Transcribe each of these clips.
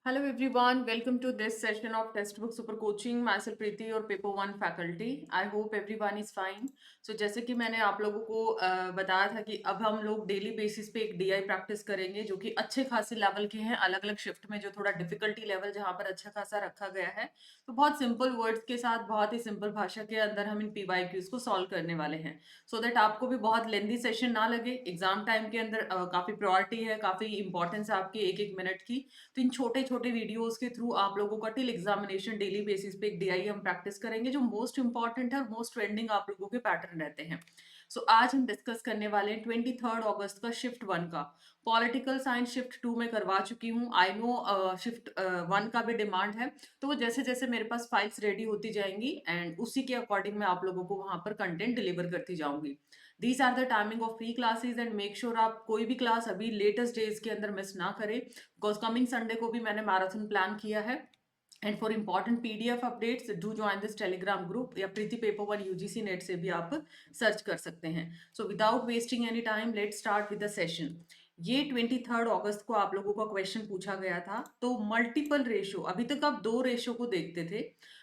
Hello everyone, welcome to this session of Textbook Super Coaching. Myself Preeti और paper one faculty. I hope everyone is fine. So जैसे कि मैंने आप लोगों को बताया था कि अब हम लोग डेली बेसिस पे एक डीआई प्रैक्टिस करेंगे जो कि अच्छे खासे लेवल के हैं, अलग अलग शिफ्ट में जो थोड़ा डिफिकल्टी लेवल जहाँ पर अच्छा खासा रखा गया है. तो बहुत सिंपल वर्ड्स के साथ बहुत ही सिंपल भाषा के अंदर हम इन पीवाईक्यूज को सॉल्व करने वाले हैं. सो दैट आपको भी बहुत लेंदी सेशन ना लगे. एग्जाम टाइम के अंदर काफी प्रायोरिटी है, काफी इंपॉर्टेंस है आपकी एक एक मिनट की. तो इन छोटे छोटे वीडियोस के थ्रू आप लोगों का टिल एग्जामिनेशन डेली बेसिस पे एक डीआई हम प्रैक्टिस करेंगे जो मोस्ट इंपॉर्टेंट है और मोस्ट ट्रेंडिंग आप लोगों के पैटर्न रहते हैं. सो आज हम डिस्कस करने वाले हैं 23 अगस्त का शिफ्ट वन का. पॉलिटिकल साइंस शिफ्ट टू में करवा चुकी हूँ. आई नो शिफ्ट वन का भी डिमांड है. तो वो जैसे जैसे मेरे पास फाइल्स रेडी होती जाएंगी एंड उसी के अकॉर्डिंग मैं आप लोगों को वहां पर कंटेंट डिलीवर करती जाऊंगी. These are the timing of free classes and make sure आप कोई भी क्लास अभी लेटेस्ट डेज के अंदर मिस ना करें बिकॉज कमिंग संडे को भी मैंने मैराथन प्लान किया है. And for important PDF updates do join this Telegram group या प्रीति पेपर वन यूजीसी नेट से भी आप सर्च कर सकते हैं. So without wasting any time let start with the session. ये 23 अगस्त को आप लोगों का क्वेश्चन पूछा गया था. तो मल्टीपल रेशो, अभी तक आप दो रेशो को देखते थे.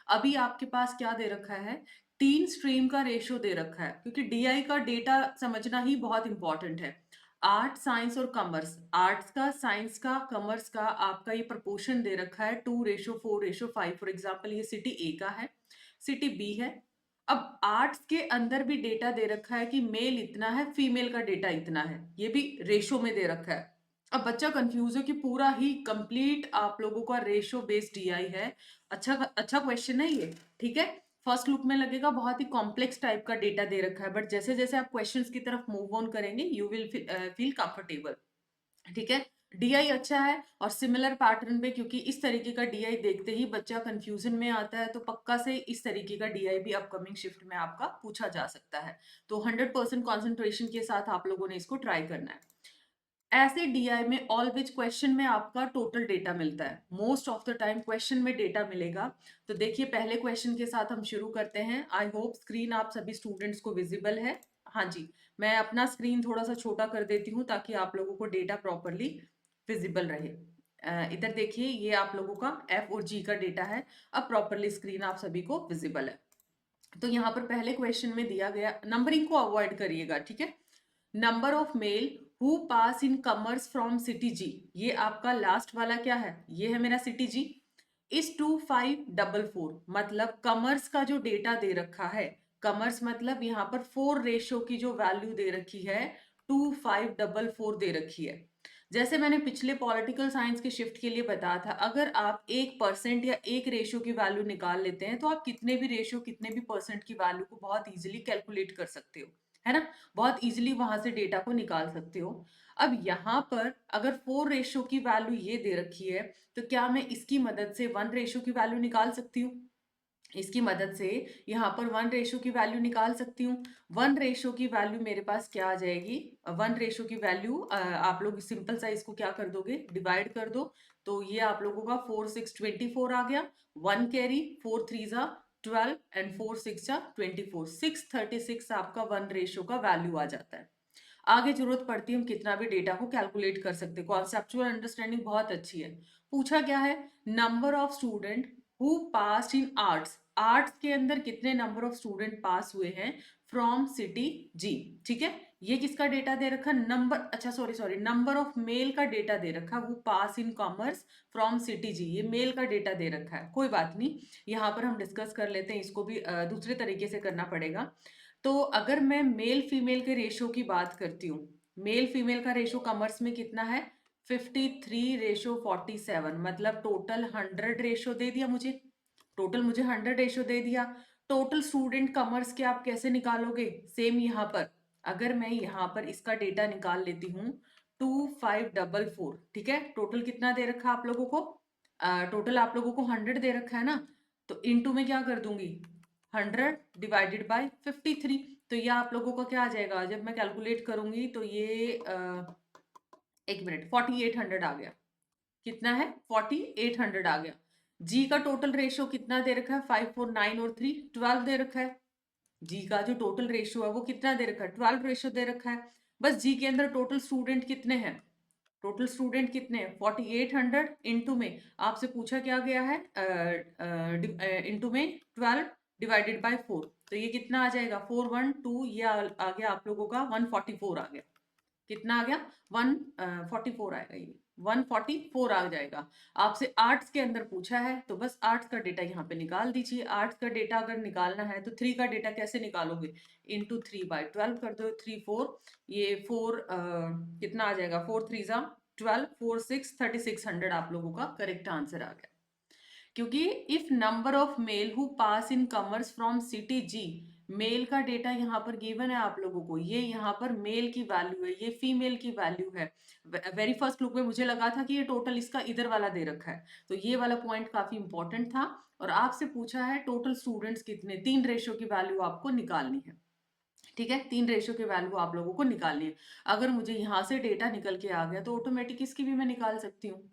अभी आपके पास क्या दे रखा है, तीन स्ट्रीम का रेशो दे रखा है क्योंकि डीआई का डेटा समझना ही बहुत इंपॉर्टेंट है. आर्ट साइंस और कॉमर्स, आर्ट्स का, साइंस का, कॉमर्स का आपका ये प्रपोर्शन दे रखा है 2:4:5. फॉर एग्जाम्पल ये सिटी ए का है, सिटी बी है. अब आर्ट्स के अंदर भी डेटा दे रखा है कि मेल इतना है, फीमेल का डेटा इतना है, ये भी रेशो में दे रखा है. अब बच्चा कंफ्यूज है कि पूरा ही कंप्लीट आप लोगों का रेशो बेस्ड डीआई है. अच्छा अच्छा क्वेश्चन है ये, ठीक है. फर्स्ट लुक में लगेगा बहुत ही कॉम्प्लेक्स टाइप का डेटा दे रखा है, बट जैसे जैसे आप क्वेश्चंस की तरफ मूव ऑन करेंगे यू विल फील कंफर्टेबल. ठीक है. डीआई अच्छा है और सिमिलर पैटर्न पे, क्योंकि इस तरीके का डीआई देखते ही बच्चा कंफ्यूजन में आता है, तो पक्का से इस तरीके का डीआई भी अपकमिंग शिफ्ट में आपका पूछा जा सकता है. तो 100% कॉन्सेंट्रेशन के साथ आप लोगों ने इसको ट्राई करना है. ऐसे डीआई में ऑल विच क्वेश्चन में आपका टोटल डेटा मिलता है. Most of the time question में डेटा मिलेगा. तो देखिए पहले क्वेश्चन के साथ हम शुरू करते हैं. आई होप स्क्रीन आप सभी स्टूडेंट्स को विजिबल है. हाँ जी, मैं अपना स्क्रीन थोड़ा सा छोटा कर देती हूँ ताकि आप लोगों को डेटा प्रॉपरली विजिबल रहे. इधर देखिए ये आप लोगों का एफ और जी का डेटा है. अब प्रॉपरली स्क्रीन आप सभी को विजिबल है. तो यहाँ पर पहले क्वेश्चन में दिया गया, नंबरिंग को अवॉइड करिएगा, ठीक है. Number of male who pass in commerce from city G, ये आपका लास्ट वाला क्या है, ये है मेरा सिटी जी, इस 2544. मतलब कॉमर्स का जो डेटा दे रखा है, कॉमर्स मतलब यहाँ पर 4 रेशो की जो वैल्यू दे रखी है 2544 दे रखी है. जैसे मैंने पिछले पॉलिटिकल साइंस के शिफ्ट के लिए बताया था, अगर आप 1% या एक रेशो की वैल्यू निकाल लेते हैं तो आप कितने भी रेशो, कितने भी परसेंट की वैल्यू को बहुत इजीली कैलकुलेट कर सकते हो, है ना. बहुत इजीली वहां से डेटा को निकाल सकते हो. अब यहाँ पर अगर 4 रेशो की वैल्यू ये दे रखी है, तो क्या मैं इसकी मदद से 1 रेशो की वैल्यू निकाल सकती हूँ. इसकी मदद से यहाँ पर 1 रेशो की वैल्यू निकाल सकती हूँ. 1 रेशो की वैल्यू मेरे पास क्या आ जाएगी, 1 रेशो की वैल्यू आप लोग सिंपल सा इसको क्या कर दोगे, डिवाइड कर दो. तो ये आप लोगों का 4 6 24 आ गया. 1 कैरी, 4 3 12 एंड 4 6 24, 636 आपका 1 रेशो का वैल्यू आ जाता है. आगे जरूरत पड़ती है हम कितना भी डेटा को कैलकुलेट कर सकते हैं. कॉन्सेप्चुअल अंडरस्टैंडिंग बहुत अच्छी है. पूछा क्या है, number of student who pass in arts, arts के अंदर कितने नंबर ऑफ स्टूडेंट पास हुए हैं फ्रॉम सिटी जी. ठीक है, ये किसका डेटा दे रखा, नंबर, अच्छा sorry sorry, number of mail का डेटा दे रखा, वो पास in commerce from city G, ये मेल का डेटा दे रखा है. कोई बात नहीं, यहाँ पर हम डिस्कस कर लेते हैं, इसको भी दूसरे तरीके से करना पड़ेगा. तो अगर मैं मेल फीमेल के रेशो की बात करती हूँ, मेल फीमेल का रेशो कॉमर्स में कितना है, 53:47. मतलब टोटल 100 रेशो दे दिया मुझे, टोटल मुझे 100 रेशो दे दिया. टोटल स्टूडेंट कॉमर्स के आप कैसे निकालोगे, सेम यहाँ पर अगर मैं यहाँ पर इसका डेटा निकाल लेती हूँ 2544. ठीक है, टोटल कितना दे रखा आप लोगों को, टोटल आप लोगों को 100 दे रखा है ना. तो इनटू में क्या कर दूंगी, 100 डिवाइडेड बाय 53. तो ये आप लोगों का क्या आ जाएगा, जब मैं कैलकुलेट करूंगी तो ये एक मिनट, 4800 आ गया. कितना है, 4800 आ गया. जी का टोटल रेशो कितना दे रखा है, 5 4 9 और 3 12 दे रखा है. जी का जो टोटल रेशो है वो कितना दे रखा है, 12 रेशो दे रखा है. बस जी के अंदर टोटल स्टूडेंट कितने हैं, टोटल स्टूडेंट कितने हैं 4800 इंटू में आपसे पूछा क्या गया है इंटू में 12 डिवाइडेड बाय 4, तो ये कितना आ जाएगा 412, ये आ गया आप लोगों का 144 आ गया। कितना आ गया 144 आएगा, ये 144 आ जाएगा। आपसे आर्ट्स के अंदर पूछा है तो बस आर्ट्स का डेटा यहाँ पे निकाल दीजिए। आर्ट्स का डेटा अगर निकालना है तो 3 का डेटा कैसे निकालोगे, इंटू 3/12 कर दो, 3 4, ये 4 कितना आ जाएगा 4 3 जा 12, 4 6 3600 आप लोगों का करेक्ट आंसर आ गया। क्योंकि if number of male who pass in commerce from city G, male का डेटा यहाँ पर गिवन है आप लोगों को, ये यहाँ पर मेल की वैल्यू है, ये फीमेल की वैल्यू है। वेरी फर्स्ट लुक में मुझे लगा था कि ये टोटल इसका इधर वाला दे रखा है, तो ये वाला पॉइंट काफी इंपॉर्टेंट था। और आपसे पूछा है टोटल स्टूडेंट्स कितने, 3 रेशियो की वैल्यू आपको निकालनी है। ठीक है, 3 रेशियो की वैल्यू आप लोगों को निकालनी है। अगर मुझे यहाँ से डेटा निकल के आ गया तो ऑटोमेटिक इसकी भी मैं निकाल सकती हूँ।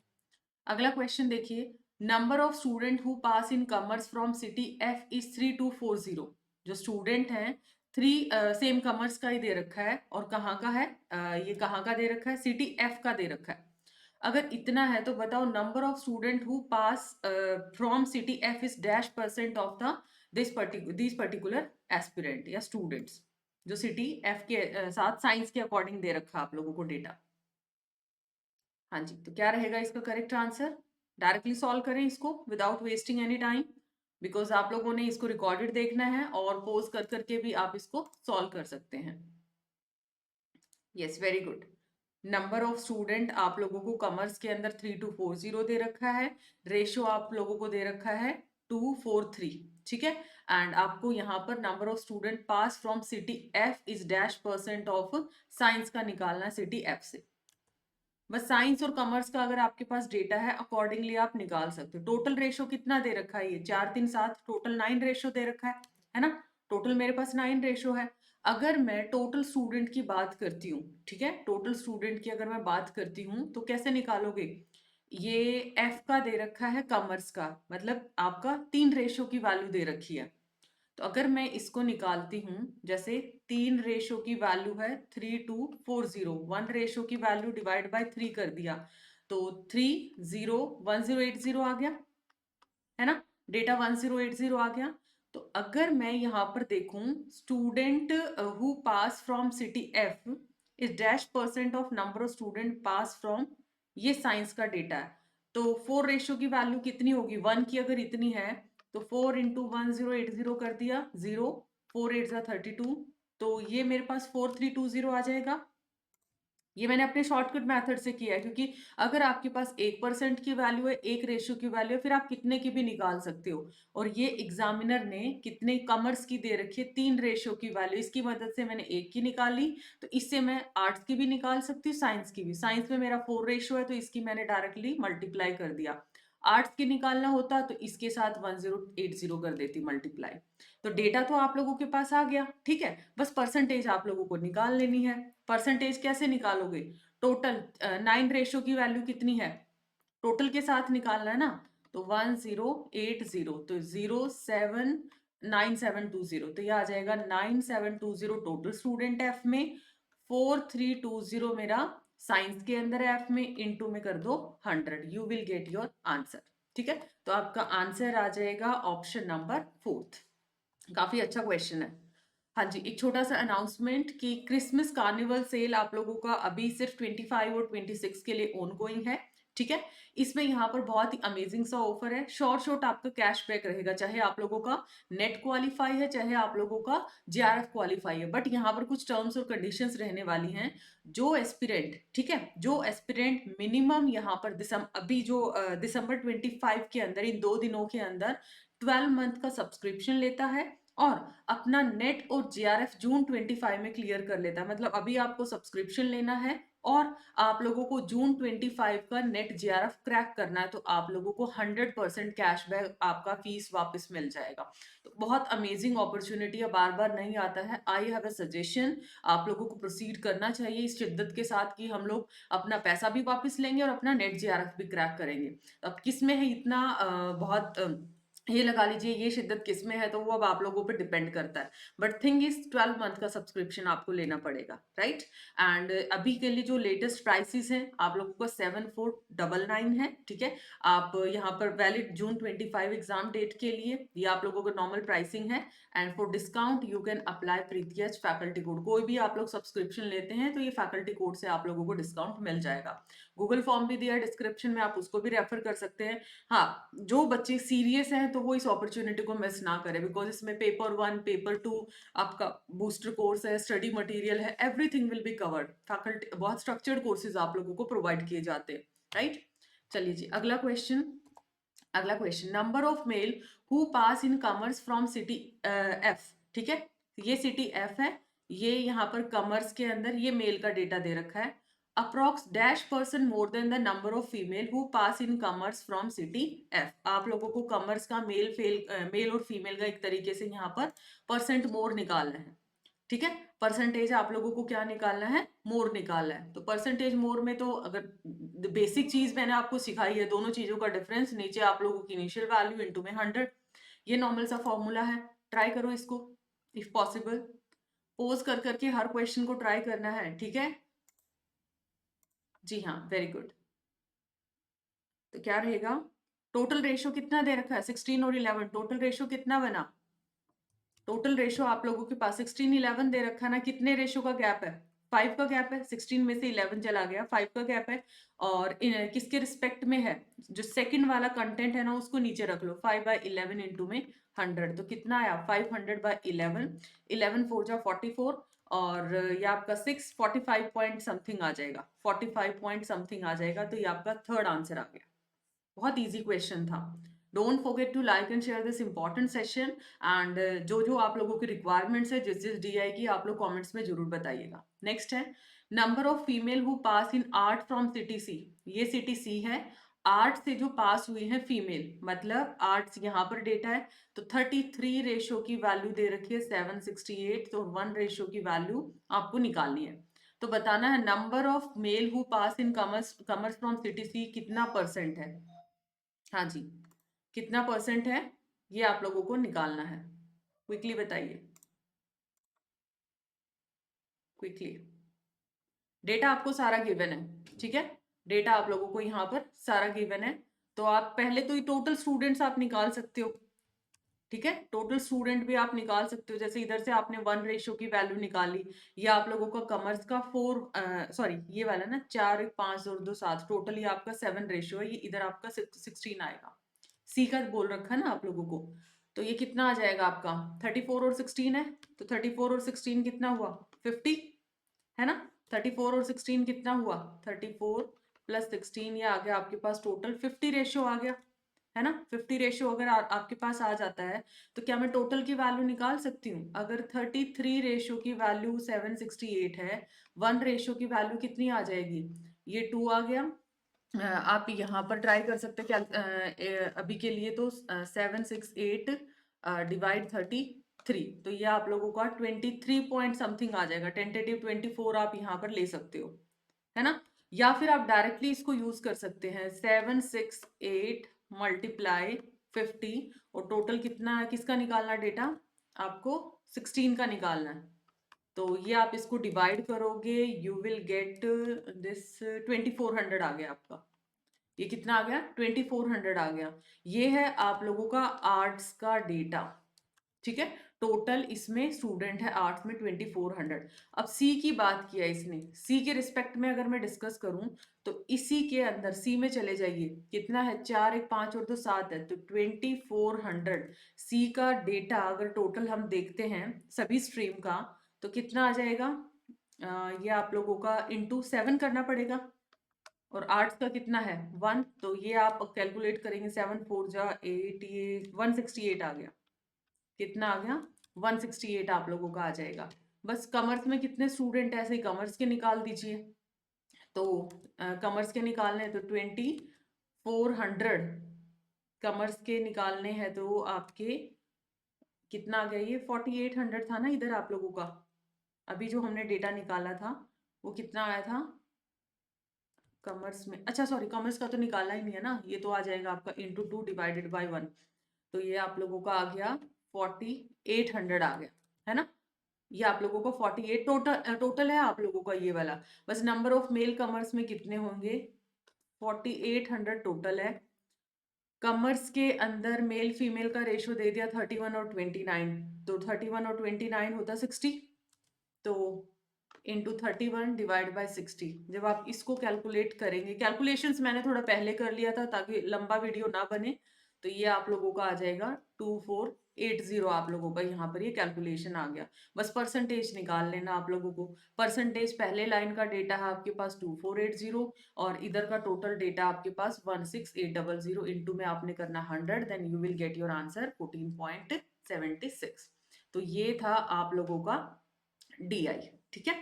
अगला क्वेश्चन देखिए, number of student who pass in commerce from city F is 3240। जो स्टूडेंट हैं 3 सेम कॉमर्स का ही दे रखा है, और कहाँ का है ये कहाँ का दे रखा है, सिटी एफ का दे रखा है। अगर इतना है तो बताओ number of student who pass from city F is dash percent of the this particular aspirant या स्टूडेंट्स, जो सिटी एफ के साथ साइंस के अकॉर्डिंग दे रखा है आप लोगों को डेटा। हाँ जी, तो क्या रहेगा इसका करेक्ट आंसर, डायरेक्टली सॉल्व करें इसको without wasting any time, because आप लोगों ने इसको रिकॉर्डेड देखना है और पोज कर करके भी आप इसको सॉल्व कर सकते हैं। Yes, very good. Number of student आप लोगों को कॉमर्स के अंदर 3240 दे रखा है, रेशियो आप लोगों को दे रखा है 243, ठीक है। एंड आपको यहाँ पर number of student pass from city F is dash percent of science का निकालना है सिटी एफ से। बस साइंस और कॉमर्स का अगर आपके पास डेटा है अकॉर्डिंगली आप निकाल सकते हो। टोटल रेशो कितना दे रखा है, ये 4 3 7, टोटल 9 रेशो दे रखा है ना। टोटल मेरे पास 9 रेशो है। अगर मैं टोटल स्टूडेंट की बात करती हूँ, ठीक है, टोटल स्टूडेंट की अगर मैं बात करती हूँ तो कैसे निकालोगे, ये एफ का दे रखा है कॉमर्स का, मतलब आपका 3 रेशो की वैल्यू दे रखी है। तो अगर मैं इसको निकालती हूँ, जैसे 3 रेशो की वैल्यू है 3240, 1 रेशो की वैल्यू डिवाइड बाय 3 कर दिया तो 301080 आ गया, है ना, डेटा 1080 आ गया। तो अगर मैं यहाँ पर देखूं student who pass from city F is dash percent of number of student pass from, ये साइंस का डेटा है। तो 4 रेशो की वैल्यू कितनी होगी, 1 की अगर इतनी है तो 4 इंटू 1080 कर दिया 0, 4 8 32, तो ये मेरे पास 4320 आ जाएगा। ये मैंने अपने शॉर्टकट मेथड से किया है, क्योंकि अगर आपके पास 1% की वैल्यू है, 1 रेशियो की वैल्यू है, फिर आप कितने की भी निकाल सकते हो। और ये एग्जामिनर ने कितने कॉमर्स की दे रखी है 3 रेशियो की वैल्यू, इसकी मदद से मैंने 1 की निकाली। तो इससे मैं आर्ट्स की भी निकाल सकती हूँ, साइंस की भी। साइंस में मेरा 4 रेशियो है तो इसकी मैंने डायरेक्टली मल्टीप्लाई कर दिया। आर्ट्स की निकालना होता तो इसके साथ 1080 कर देती मल्टीप्लाई। तो डेटा तो आप लोगों के पास आ गया, ठीक है। बस परसेंटेज आप लोगों को निकाल लेनी है। परसेंटेज कैसे निकालोगे, टोटल 9 रेशो की वैल्यू कितनी है, टोटल के साथ निकालना है ना। तो 1080 तो 079720, तो ये आ जाएगा 9720 टोटल स्टूडेंट एफ में, 4320 मेरा साइंस के अंदर एफ में, इंटू में कर दो 100, you will get your answer. ठीक है, तो आपका आंसर आ जाएगा ऑप्शन नंबर 4। काफी अच्छा क्वेश्चन है। हाँ जी, एक छोटा सा अनाउंसमेंट कि क्रिसमस कार्निवल सेल आप लोगों का अभी सिर्फ 25 और 26 के लिए ऑनगोइंग है, ठीक है। इसमें यहाँ पर बहुत ही अमेजिंग सा ऑफर है, शॉर्ट आपका कैशबैक रहेगा, चाहे आप लोगों का नेट क्वालिफाई है चाहे आप लोगों का जेआरएफ क्वालिफाई है। बट यहाँ पर कुछ टर्म्स और कंडीशंस रहने वाली हैं। जो एस्पिरेंट, ठीक है, जो एस्पिरेंट मिनिमम यहाँ पर अभी जो दिसंबर 25 के अंदर, इन 2 दिनों के अंदर 12 मंथ का सब्सक्रिप्शन लेता है और अपना नेट और जेआरएफ जून 25 में क्लियर कर लेता है, मतलब अभी आपको सब्सक्रिप्शन लेना है और आप लोगों को जून 25 का नेट जेआरएफ क्रैक करना है, तो आप लोगों को 100% कैशबैक आपका फीस वापस मिल जाएगा। तो बहुत अमेजिंग अपॉर्चुनिटी है, बार बार नहीं आता है। आई हैव अ सजेशन, आप लोगों को प्रोसीड करना चाहिए इस शिद्दत के साथ कि हम लोग अपना पैसा भी वापस लेंगे और अपना नेट जेआरएफ भी क्रैक करेंगे। अब किस में है इतना बहुत ये लगा लीजिए ये शिद्दत किस में है, तो वो अब आप लोगों पे डिपेंड करता है। बट थिंग इज 12 मंथ का सब्सक्रिप्शन आपको लेना पड़ेगा, राइट। एंड अभी के लिए जो लेटेस्ट प्राइसेस हैं आप लोगों का 7499 है, ठीक है। आप यहाँ पर वैलिड जून 25 एग्जाम डेट के लिए ये आप लोगों का नॉर्मल प्राइसिंग है। And for discount you can apply प्रीतियज फैकल्टी कोड। कोई भी आप लोग सब्सक्रिप्शन लेते हैं तो ये फैकल्टी कोड से आप लोगों को डिस्काउंट मिल जाएगा। गूगल फॉर्म भी दिया है डिस्क्रिप्शन में, आप उसको भी रेफर कर सकते हैं। हाँ, जो बच्चे सीरियस हैं तो वो इस अपॉर्चुनिटी को मिस ना करें, बिकॉज इसमें पेपर 1 पेपर 2 आपका बूस्टर कोर्स है, स्टडी मटेरियल है, everything will be covered. Faculty बहुत स्ट्रक्चर्ड कोर्सेज आप लोगों को प्रोवाइड किए जाते हैं, राइट। चलिए जी, अगला question number of male who pass in commerce from city F, ठीक है। ये सिटी एफ है, ये यहाँ पर कॉमर्स के अंदर ये मेल का डेटा दे रखा है। Approx dash person more than the number of female who pass in commerce from city F. आप लोगों को कॉमर्स का मेल और फीमेल का एक तरीके से यहाँ पर परसेंट मोर निकालना है, ठीक है। परसेंटेज आप लोगों को क्या निकालना है, मोर निकालना है। तो परसेंटेज मोर में तो अगर बेसिक चीज मैंने आपको सिखाई है, दोनों चीजों का डिफरेंस, नीचे आप लोगों की इनिशियल वैल्यू इनटू में 100, ये नॉर्मल सा फॉर्मूला है। ट्राई करो इसको इफ पॉसिबल, पोज कर करके हर क्वेश्चन को ट्राई करना है, ठीक है। जी हाँ, वेरी गुड। तो क्या रहेगा, टोटल रेशो कितना दे रखा है, 16 और 11, टोटल रेशो कितना बना, टोटल रेशो आप लोगों के पास 16 11 दे रखा ना, कितने रेशो का गैप है, 5 का गैप है। 16 में से 11 चला गया, 5 का गैप है। और किसके रिस्पेक्ट में है, जो सेकंड वाला कंटेंट है ना उसको नीचे रख लो, 5/11 इंटू में 100, तो कितना आया 500/11, 11 4 जा 44, और ये आपका 645 पॉइंट समथिंग आ जाएगा, 45 पॉइंट समथिंग आ जाएगा। तो ये आपका थर्ड आंसर आ गया। बहुत इजी क्वेश्चन था। Don't forget to like and share this important session. And जो जो आप लोगों की रिक्वायरमेंट्स है, जिस जिस डीआई की, आप लोग कमेंट्स में जरूर बताइएगा। नेक्स्ट है number of female who pass in art from city C. ये सिटी सी है, आर्ट से जो पास हुई है फीमेल, मतलब आर्ट्स यहाँ पर डेटा है। तो 33 रेशो की वैल्यू दे रखी है 768, तो 1 रेशो की वैल्यू आपको निकालनी है। तो बताना है number of male who pass in commerce commerce from city C कितना परसेंट है। हाँ जी, कितना परसेंट है ये आप लोगों को निकालना है। क्विकली बताइए, क्विकली। डेटा आपको सारा गिवन है, ठीक है। डेटा आप लोगों को यहाँ पर सारा गिवन है। तो आप पहले तो ये टोटल स्टूडेंट्स आप निकाल सकते हो, ठीक है। टोटल स्टूडेंट भी आप निकाल सकते हो, जैसे इधर से आपने 1 रेशो की वैल्यू निकाली। ये आप लोगों का कॉमर्स का 4 सॉरी ये वाला ना 4 1 5 और 2 7, टोटली आपका 7 रेशो है। ये इधर आपका 16 आएगा, सी का बोल रखा है ना आप लोगों को। तो ये कितना आ जाएगा आपका, 34 और 16 है। तो 34 और 16 कितना हुआ, 50, है ना। 34 और 16 कितना हुआ, 34 प्लस 16, ये आ गया आपके पास टोटल 50 रेशियो आ गया, है ना। 50 रेशियो अगर आपके पास आ जाता है तो क्या मैं टोटल की वैल्यू निकाल सकती हूँ। अगर 33 रेशियो की वैल्यू 768 है, 1 रेशियो की वैल्यू कितनी आ जाएगी, ये 2 आ गया। आप यहाँ पर ट्राई कर सकते हैं क्या, अभी के लिए तो 768 डिवाइड 33, तो ये आप लोगों का 23 पॉइंट समथिंग आ जाएगा। टेंटेटिव 24 आप यहाँ पर ले सकते हो, है ना। या फिर आप डायरेक्टली इसको यूज कर सकते हैं, 768 मल्टीप्लाई 50, और टोटल कितना है, किसका निकालना डेटा आपको, 16 का निकालना है। तो ये आप इसको डिवाइड करोगे, यू विल गेट दिस 2400 आ गया आपका। ये कितना आ गया, 2400 आ गया। ये है आप लोगों का आर्ट्स का डेटा, ठीक है। टोटल इसमें स्टूडेंट है आर्ट्स में 2400। अब सी की बात किया इसने, सी के रिस्पेक्ट में अगर मैं डिस्कस करूं तो इसी के अंदर सी में चले जाइए, कितना है 4 1 5 और 2 7 है, तो 2400 सी का डेटा अगर टोटल हम देखते हैं सभी स्ट्रीम का, तो कितना आ जाएगा, ये आप लोगों का इंटू 7 करना पड़ेगा। और आर्ट्स का कितना है 1, तो ये आप कैलकुलेट करेंगे, 7 4 जा 8, ये 168 आ गया। कितना आ गया, 168 आप लोगों का आ जाएगा। बस कॉमर्स में कितने स्टूडेंट है, ऐसे ही कॉमर्स के निकाल दीजिए। तो कॉमर्स के निकालने हैं तो 2400 कॉमर्स के निकालने हैं, तो आपके कितना आ गया, ये 4800 था ना इधर आप लोगों का। अभी जो हमने डेटा निकाला था वो कितना आया था कॉमर्स में, अच्छा सॉरी कॉमर्स का तो निकाला ही नहीं है ना, ये तो आ जाएगा आपका इंटू 2 डिवाइडेड बाई 1। तो ये आप लोगों का आ गया 4800 आ गया, है ना। ये आप लोगों को 48 टोटल है आप लोगों का ये वाला। बस नंबर ऑफ मेल कमर्स में कितने होंगे, 4800 टोटल है। कमर्स के अंदर मेल फीमेल का रेशो दे दिया 31 और 29, तो 31 और 29 होता 60, तो इंटू 31 डिवाइड बाय 60। जब आप इसको कैलकुलेट करेंगे, कैलकुलेशंस मैंने थोड़ा पहले कर लिया था ताकि लंबा वीडियो ना बने, तो ये आप लोगों का आ जाएगा 2480। आप लोगों का यहाँ पर ये कैलकुलेशन आ गया। बस परसेंटेज निकाल लेना आप लोगों को। परसेंटेज पहले लाइन का डेटा है आपके पास 2480 और इधर का टोटल डेटा आपके पास 16800, इंटू में आपने करना 100, then you will get your answer 14.76। तो ये था आप लोगों का DI, ठीक है।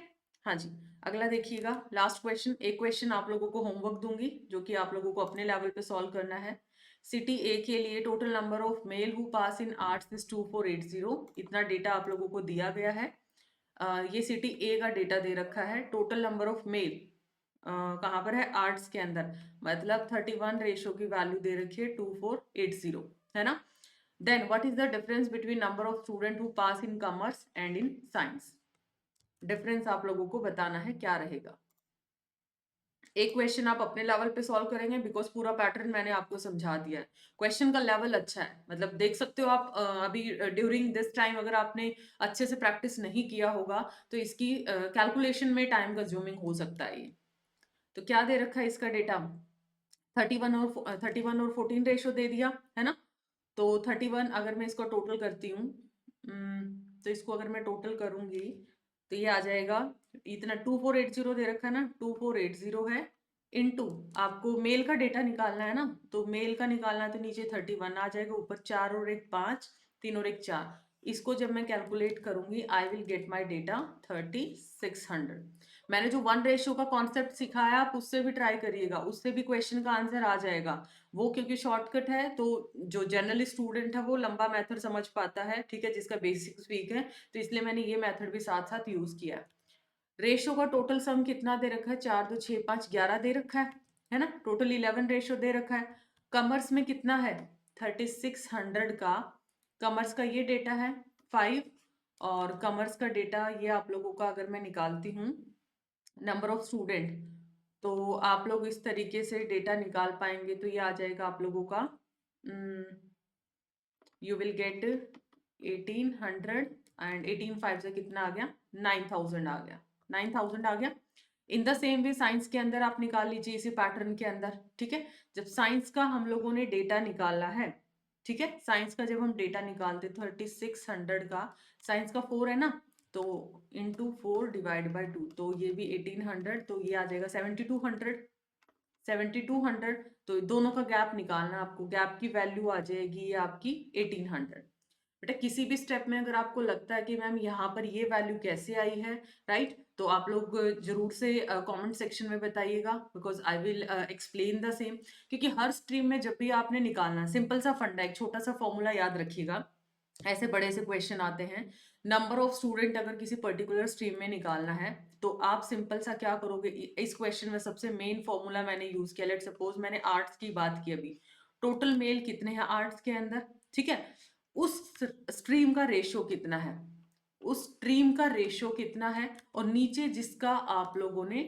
हाँ जी, अगला देखिएगा, लास्ट क्वेश्चन। एक क्वेश्चन आप लोगों को होमवर्क दूंगी जो कि आप लोगों को अपने लेवल पे सॉल्व करना है। सिटी ए के लिए total number of male who pass in arts is 2480। इतना डेटा आप लोगों को दिया गया है। ये सिटी ए का डेटा दे रखा है। टोटल नंबर ऑफ मेल कहाँ पर है, आर्ट्स के अंदर, मतलब 31 रेशो की वैल्यू दे रखी है 2480, है ना। Then what is the difference between number of student who pass in commerce and in science. Difference आप लोगों को बताना है क्या रहेगा। एक क्वेश्चन आप अपने लेवल पे सॉल्व करेंगे बिकॉज पूरा पैटर्न मैंने आपको समझा दिया है। क्वेश्चन का लेवल अच्छा है, मतलब देख सकते हो आप। अभी ड्यूरिंग दिस टाइम अगर आपने अच्छे से प्रैक्टिस नहीं किया होगा तो इसकी कैलकुलेशन में टाइम कंज्यूमिंग हो सकता है ये। तो क्या दे रखा है इसका डेटा, 31 और 14 रेशो दे दिया, है ना। तो 31 अगर मैं इसको टोटल करती हूँ, तो इसको अगर मैं टोटल करूंगी तो ये आ जाएगा इतना 2480 दे रखा है ना, 2480 है, इनटू आपको मेल का डेटा निकालना है ना, तो मेल का निकालना है तो नीचे 31 आ जाएगा, ऊपर 4 और 1 5, 3 और 1 4। इसको जब मैं कैलकुलेट करूंगी I will get my data 3600। मैंने जो 1 रेशियो का कॉन्सेप्ट सिखाया आप उससे भी ट्राई करिएगा, उससे भी क्वेश्चन का आंसर आ जाएगा। वो क्योंकि शॉर्टकट है तो जो जनरल स्टूडेंट है वो लंबा मेथड समझ पाता है, ठीक है, जिसका बेसिक्स वीक है, तो इसलिए मैंने ये मेथड भी साथ साथ यूज किया है। रेशो का टोटल सम कितना दे रखा है, 4 2 6 5 11 दे रखा है ना। टोटल 11 रेशो दे रखा है। कॉमर्स में कितना है, 3600 का कॉमर्स का ये डेटा है 5। और कॉमर्स का डेटा ये आप लोगों का अगर मैं निकालती हूँ नंबर ऑफ स्टूडेंट, तो आप लोग इस तरीके से डेटा निकाल पाएंगे, तो ये आ जाएगा आप लोगों का, यू विल गेट 1800 एंड 18 5 से कितना आ गया, 9000 आ गया, 9000 आ गया। In the same way science के अंदर आप निकाल लीजिए इसी पैटर्न के अंदर, ठीक है। जब साइंस का हम लोगों ने डेटा निकाला है, ठीक है, साइंस का जब हम डेटा निकालते 3600 का, साइंस का 4 है ना, तो इंटू 4 डिवाइड बाई 2, तो ये भी 1800, तो ये आ जाएगा 7200। 7200, तो दोनों का गैप निकालना आपको, गैप की वैल्यू आ जाएगी ये आपकी 1800। बेटा किसी भी स्टेप में अगर आपको लगता है कि मैम यहाँ पर ये वैल्यू कैसे आई है, राइट, तो आप लोग जरूर से कमेंट सेक्शन में बताइएगा, because I will explain the same. क्योंकि हर स्ट्रीम में जब भी आपने निकालना, सिंपल सा फंडा, एक छोटा सा फॉर्मूला याद रखिएगा, ऐसे बड़े से क्वेश्चन आते हैं, नंबर ऑफ स्टूडेंट अगर किसी पर्टिकुलर स्ट्रीम में निकालना है तो आप सिंपल सा क्या करोगे, इस क्वेश्चन में सबसे मेन फॉर्मूला मैंने यूज किया। लेट सपोज मैंने आर्ट्स की बात की अभी, टोटल मेल कितने हैं आर्ट्स के अंदर, ठीक है, उस स्ट्रीम का रेशियो कितना है, उस स्ट्रीम का रेशियो कितना है, और नीचे जिसका आप लोगों ने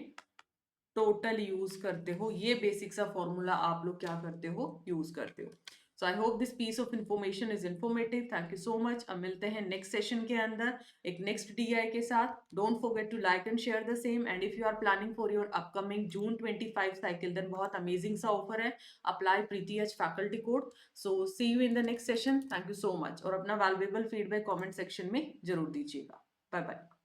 टोटल यूज करते हो, ये बेसिक सा फॉर्मूला आप लोग क्या करते हो, यूज करते हो। So I hope this piece of information is informative. Thank you so much. अब मिलते हैं नेक्स्ट सेशन के अंदर एक नेक्स्ट DI के साथ। Don't forget to like and share the same, and if you are planning for your upcoming June 25 cycle, then बहुत amazing सा ऑफर है, apply Preeti H faculty code. So see you in the next session. Thank you so much, और अपना valuable feedback comment section में जरूर दीजिएगा। Bye bye.